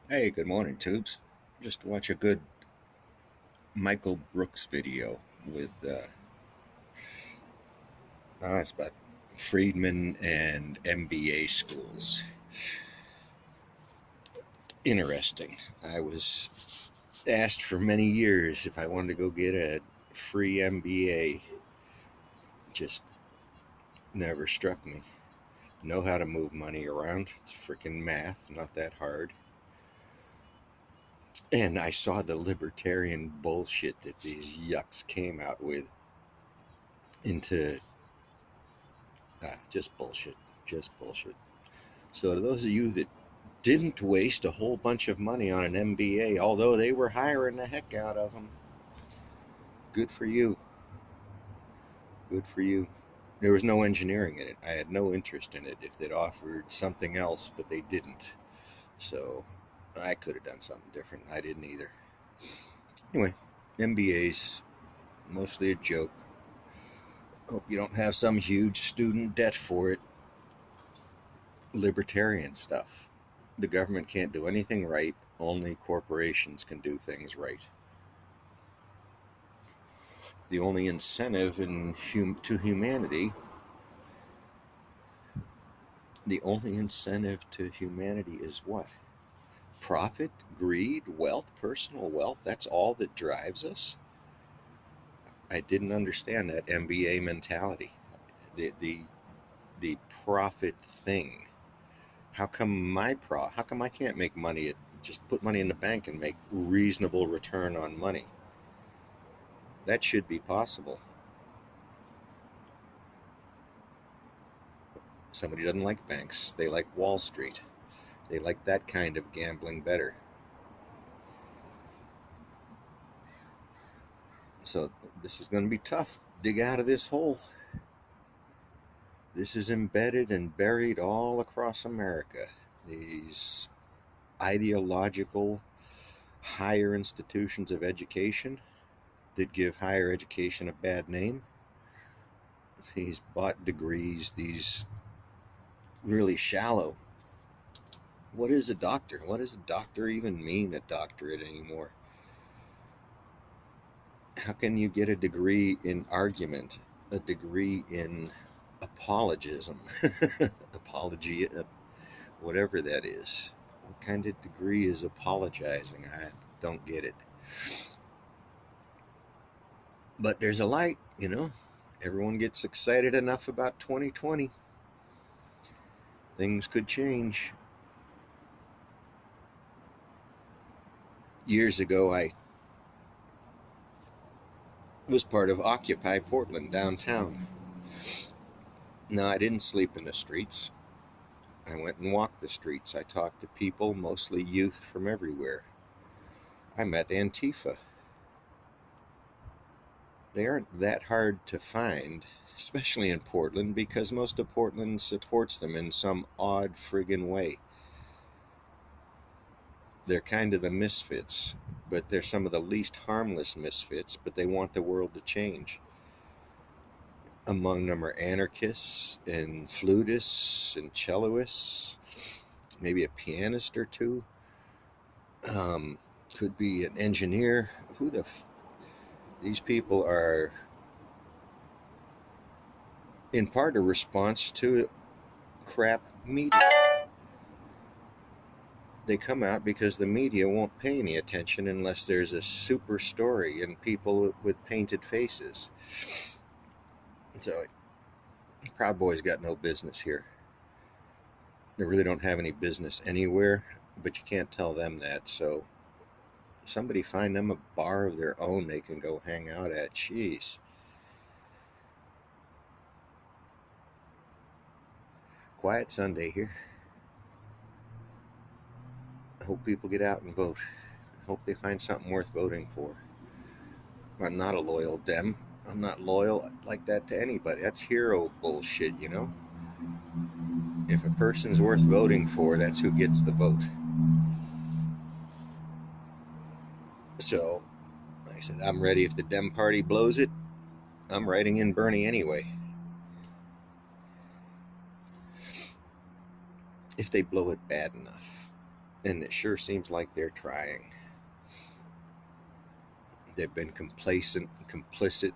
Hey, good morning, Tubes. Just watch a good Michael Brooks video with, it's about Friedman and MBA schools. Interesting. I was asked for many years if I wanted to go get a free MBA. Just never struck me. Know how to move money around. It's freaking math, not that hard. And I saw the libertarian bullshit that these yucks came out with into just bullshit. Just bullshit. So, to those of you that didn't waste a whole bunch of money on an MBA, although they were hiring the heck out of them, good for you. Good for you. There was no engineering in it. I had no interest in it if they'd offered something else, but they didn't. So, I could have done something different. I didn't either. Anyway, MBA's mostly a joke. Hope you don't have some huge student debt for it. Libertarian stuff. The government can't do anything right, only corporations can do things right. The only incentive to humanity, the only incentive to humanity is what? Profit, greed, wealth, personal wealth. That's all that drives us. I didn't understand that MBA mentality. The the the profit thing. How come I can't make money at just put money in the bank and make reasonable return on money? That should be possible. Somebody doesn't like banks. They like Wall Street. They like that kind of gambling better. So this is going to be tough. Dig out of this hole. This is embedded and buried all across America. These ideological higher institutions of education that give higher education a bad name. These bought degrees, these really shallow. What is a doctor? What does a doctor even mean, a doctorate anymore? How can you get a degree in argument, a degree in apologism, apology, whatever that is? What kind of degree is apologizing? I don't get it. But there's a light, you know. Everyone gets excited enough about 2020. Things could change. Years ago, I was part of Occupy Portland downtown. No, I didn't sleep in the streets. I went and walked the streets. I talked to people, mostly youth from everywhere. I met Antifa. They aren't that hard to find, especially in Portland, because most of Portland supports them in some odd friggin' way. They're kind of the misfits, but they're some of the least harmless misfits, but they want the world to change. Among them are anarchists and flutists and celloists, maybe a pianist or two. Um, could be an engineer. These people are in part a response to crap media. They come out because the media won't pay any attention unless there's a super story and people with painted faces. So Proud Boys got no business here. They really don't have any business anywhere, but you can't tell them that. So somebody find them a bar of their own they can go hang out at. Jeez. Quiet Sunday here. I hope people get out and vote. I hope they find something worth voting for. I'm not a loyal Dem. I'm not loyal like that to anybody. That's hero bullshit, you know? If a person's worth voting for, that's who gets the vote. So, like I said, I'm ready. If the Dem Party blows it, I'm writing in Bernie anyway. If they blow it bad enough. And it sure seems like they're trying. They've been complacent, complicit.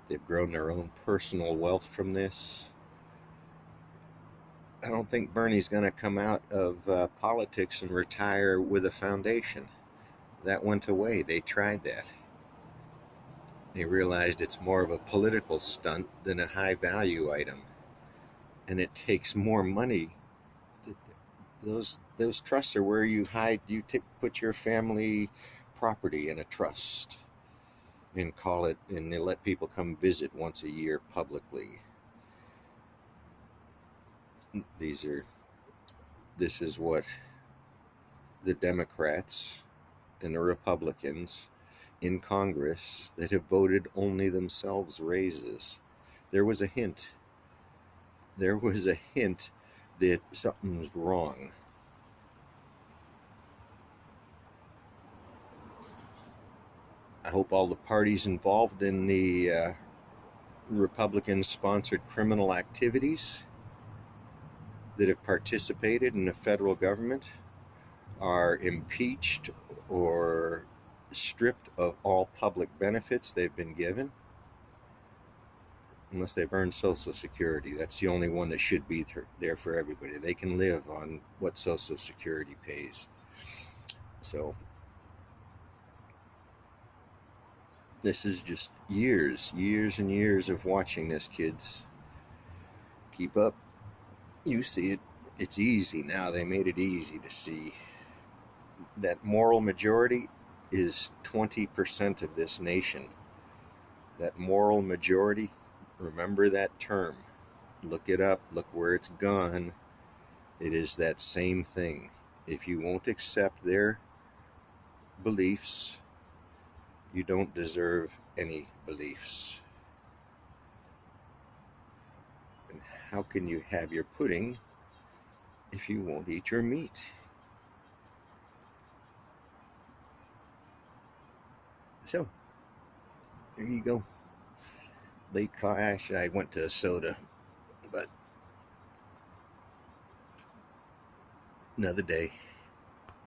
They've grown their own personal wealth from this. I don't think Bernie's going to come out of politics and retire with a foundation. That went away. They tried that. They realized it's more of a political stunt than a high value item. And it takes more money. Those trusts are where you hide, put your family property in a trust and call it, and they let people come visit once a year publicly. This is what the Democrats and the Republicans in Congress that have voted only themselves raises. There was a hint. There was a hint that something was wrong. I hope all the parties involved in the Republican-sponsored criminal activities that have participated in the federal government are impeached or stripped of all public benefits they've been given, unless they've earned Social Security. That's the only one that should be there for everybody. They can live on what Social Security pays. So this is just years and years of watching this, kids. Keep up. You see it. It's easy now. They made it easy to see. That moral majority is 20% of this nation. That moral majority, remember that term. Look it up. Look where it's gone. It is that same thing. If you won't accept their beliefs, you don't deserve any beliefs. And how can you have your pudding if you won't eat your meat? So, there you go. Late crash. I went to soda, but another day.